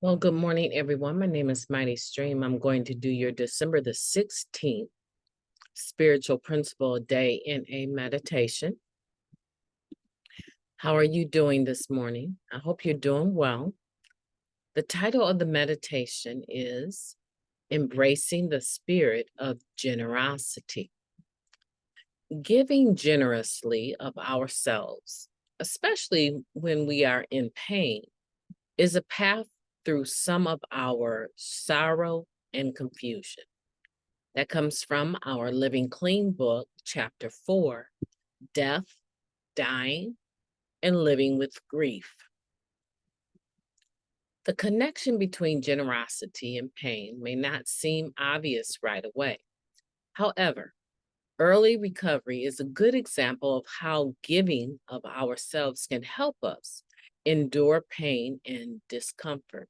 Well, good morning, everyone. My name is MightyStream. I'm going to do your December the 16th spiritual principle day in a meditation. How are you doing this morning? I hope you're doing well. The title of the meditation is Embracing the Spirit of Generosity. Giving generously of ourselves, especially when we are in pain, is a path through some of our sorrow and confusion. That comes from our Living Clean book, chapter 4, Death, Dying, and Living with Grief. The connection between generosity and pain may not seem obvious right away. However, early recovery is a good example of how giving of ourselves can help us endure pain and discomfort.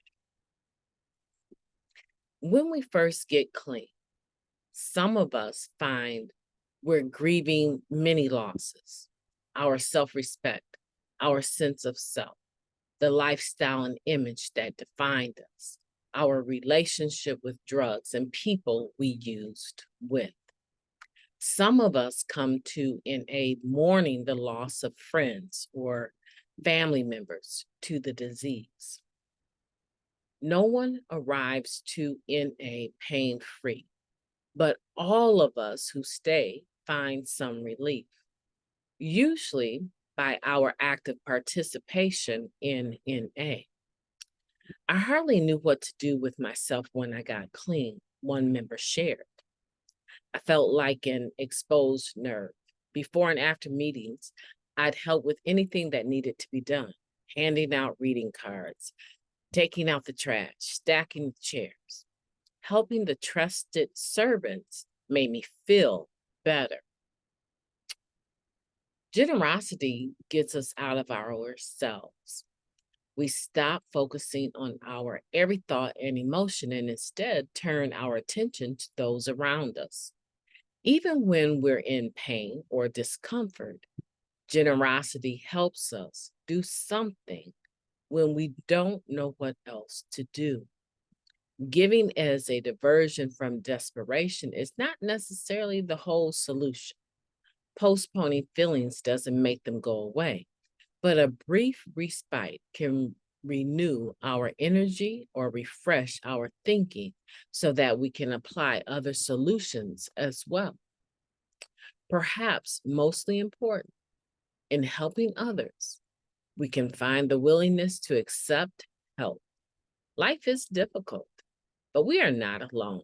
When we first get clean, some of us find we're grieving many losses: our self-respect, our sense of self, the lifestyle and image that defined us, our relationship with drugs and people we used with. Some of us come to NA mourning the loss of friends or family members to the disease. No one arrives to NA pain-free, but all of us who stay find some relief, usually by our active participation in NA. I hardly knew what to do with myself when I got clean, one member shared. I felt like an exposed nerve. Before and after meetings, I'd help with anything that needed to be done: handing out reading cards, taking out the trash, stacking the chairs. Helping the trusted servants made me feel better. Generosity gets us out of ourselves. We stop focusing on our every thought and emotion and instead turn our attention to those around us. Even when we're in pain or discomfort, generosity helps us do something when we don't know what else to do. Giving as a diversion from desperation is not necessarily the whole solution. Postponing feelings doesn't make them go away, but a brief respite can renew our energy or refresh our thinking so that we can apply other solutions as well. Perhaps mostly important, in helping others, we can find the willingness to accept help. Life is difficult, but we are not alone.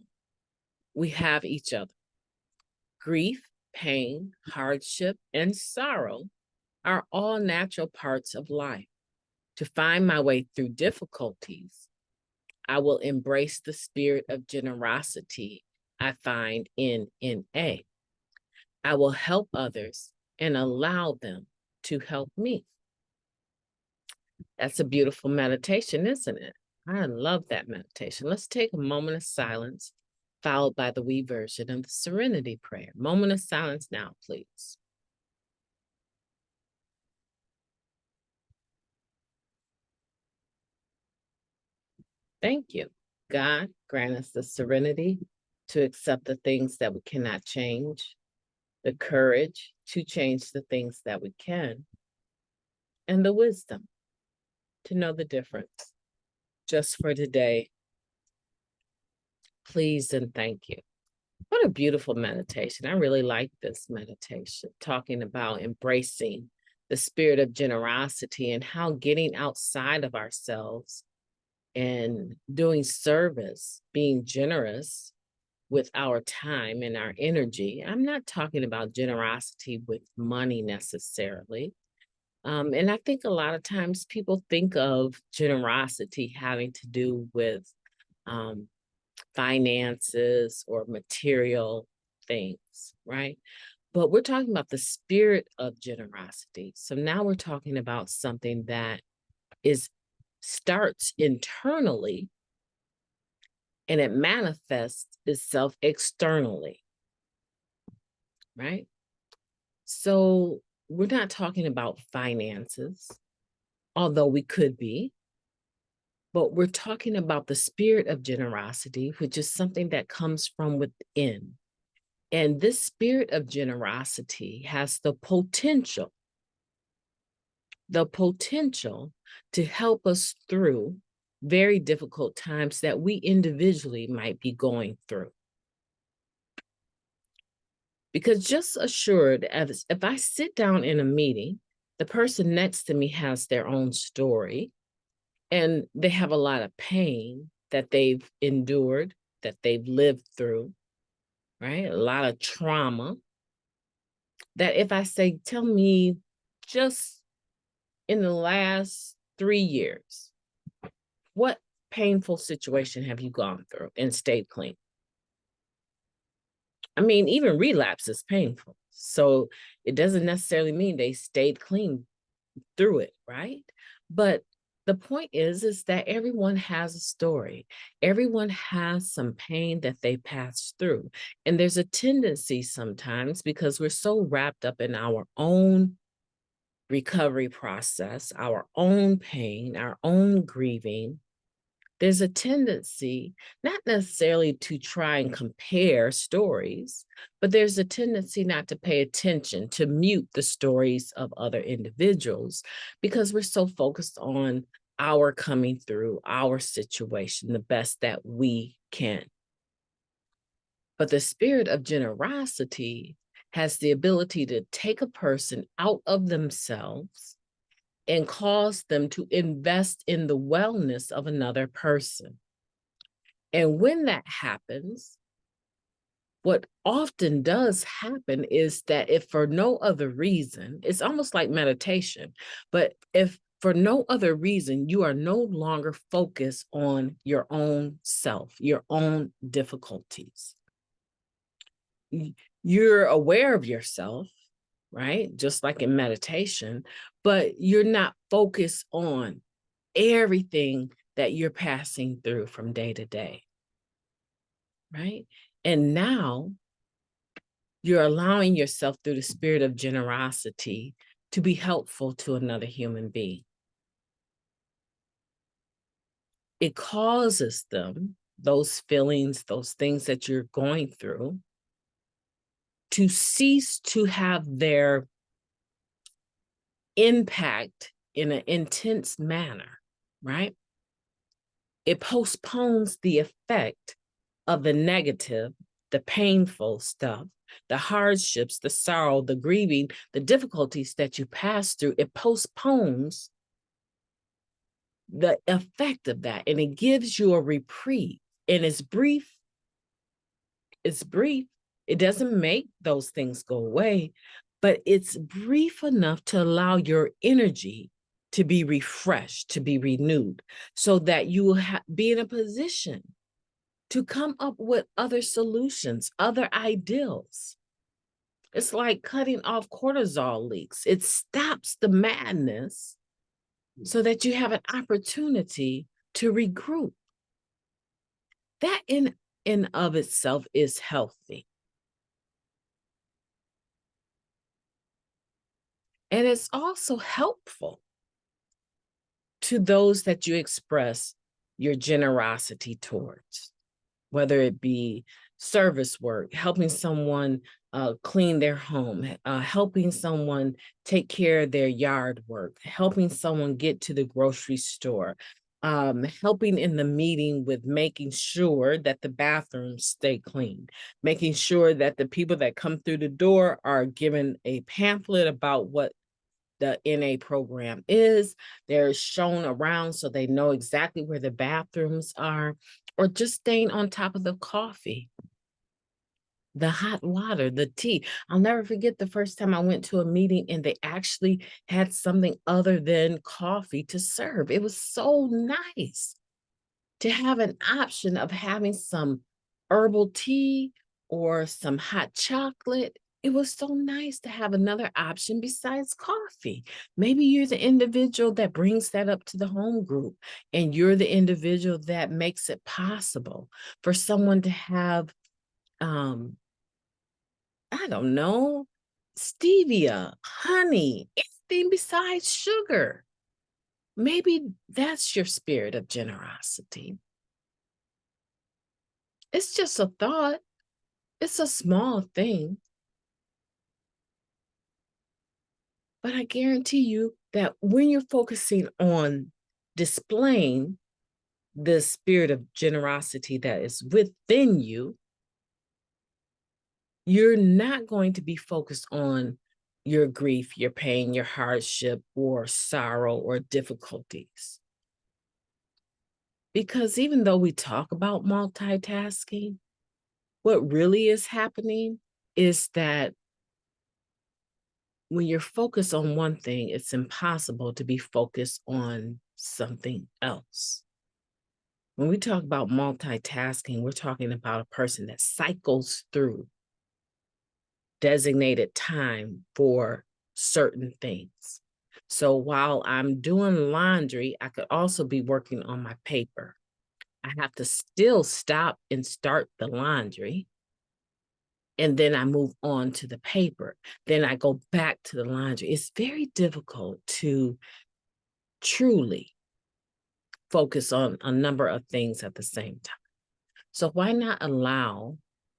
We have each other. Grief, pain, hardship, and sorrow are all natural parts of life. To find my way through difficulties, I will embrace the spirit of generosity I find in NA. I will help others and allow them to help me. That's a beautiful meditation, isn't it? I love that meditation. Let's take a moment of silence, followed by the wee version of the Serenity Prayer. Moment of silence now, please. Thank you. God, grant us the serenity to accept the things that we cannot change, the courage to change the things that we can, and the wisdom to know the difference. Just for today, please and thank you. What a beautiful meditation. I really like this meditation, talking about embracing the spirit of generosity and how getting outside of ourselves and doing service, being generous with our time and our energy. I'm not talking about generosity with money necessarily. And I think a lot of times people think of generosity having to do with um, finances or material things, right? But we're talking about the spirit of generosity. So now we're talking about something that is starts internally and it manifests itself externally, right? So we're not talking about finances, although we could be. But we're talking about the spirit of generosity, which is something that comes from within. And this spirit of generosity has the potential to help us through very difficult times that we individually might be going through. Because just assured, as if I sit down in a meeting, the person next to me has their own story and they have a lot of pain that they've endured, that they've lived through, right? A lot of trauma. That if I say, tell me just in the last 3 years, what painful situation have you gone through and stayed clean? I mean, even relapse is painful. So it doesn't necessarily mean they stayed clean through it, right? But the point is that everyone has a story. Everyone has some pain that they passed through. And there's a tendency sometimes, because we're so wrapped up in our own recovery process, our own pain, our own grieving, there's a tendency, not necessarily to try and compare stories, but there's a tendency not to pay attention, to mute the stories of other individuals, because we're so focused on our coming through our situation the best that we can. But the spirit of generosity has the ability to take a person out of themselves and cause them to invest in the wellness of another person. And when that happens, what often does happen is that if for no other reason, it's almost like meditation, but if for no other reason, you are no longer focused on your own self, your own difficulties. You're aware of yourself, right? Just like in meditation, but you're not focused on everything that you're passing through from day to day, right? And now you're allowing yourself through the spirit of generosity to be helpful to another human being. It causes them, those feelings, those things that you're going through, to cease to have their impact in an intense manner, right? It postpones the effect of the negative, the painful stuff, the hardships, the sorrow, the grieving, the difficulties that you pass through. It postpones the effect of that, and it gives you a reprieve. And it's brief. It's brief. It doesn't make those things go away, but it's brief enough to allow your energy to be refreshed, to be renewed, so that you will be in a position to come up with other solutions, other ideals. It's like cutting off cortisol leaks. It stops the madness so that you have an opportunity to regroup. That in of itself is healthy. And it's also helpful to those that you express your generosity towards, whether it be service work, helping someone clean their home, helping someone take care of their yard work, helping someone get to the grocery store, helping in the meeting with making sure that the bathrooms stay clean, making sure that the people that come through the door are given a pamphlet about what the NA program is. They're shown around so they know exactly where the bathrooms are, or just staying on top of the coffee, the hot water, the tea. I'll never forget the first time I went to a meeting and they actually had something other than coffee to serve. It was so nice to have an option of having some herbal tea or some hot chocolate. It was so nice to have another option besides coffee. Maybe you're the individual that brings that up to the home group, and you're the individual that makes it possible for someone to have, I don't know, stevia, honey, anything besides sugar. Maybe that's your spirit of generosity. It's just a thought. It's a small thing, but I guarantee you that when you're focusing on displaying the spirit of generosity that is within you, you're not going to be focused on your grief, your pain, your hardship, or sorrow, or difficulties. Because even though we talk about multitasking, what really is happening is that when you're focused on one thing, it's impossible to be focused on something else. When we talk about multitasking, we're talking about a person that cycles through designated time for certain things. So while I'm doing laundry, I could also be working on my paper. I have to still stop and start the laundry. And then I move on to the paper. Then I go back to the laundry. It's very difficult to truly focus on a number of things at the same time. So why not allow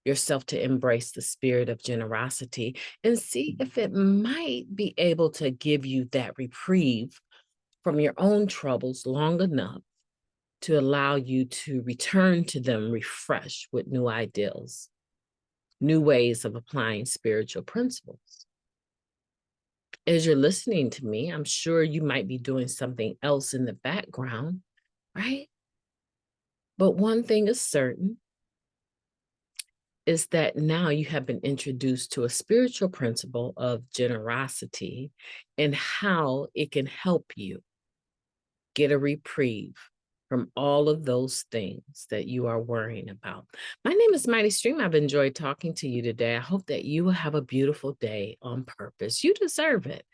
yourself to embrace the spirit of generosity and see if it might be able to give you that reprieve from your own troubles long enough to allow you to return to them refreshed with new ideals, new ways of applying spiritual principles. As you're listening to me, I'm sure you might be doing something else in the background, right? But one thing is certain, is that now you have been introduced to a spiritual principle of generosity and how it can help you get a reprieve from all of those things that you are worrying about. My name is Mighty Stream. I've enjoyed talking to you today. I hope that you will have a beautiful day on purpose. You deserve it.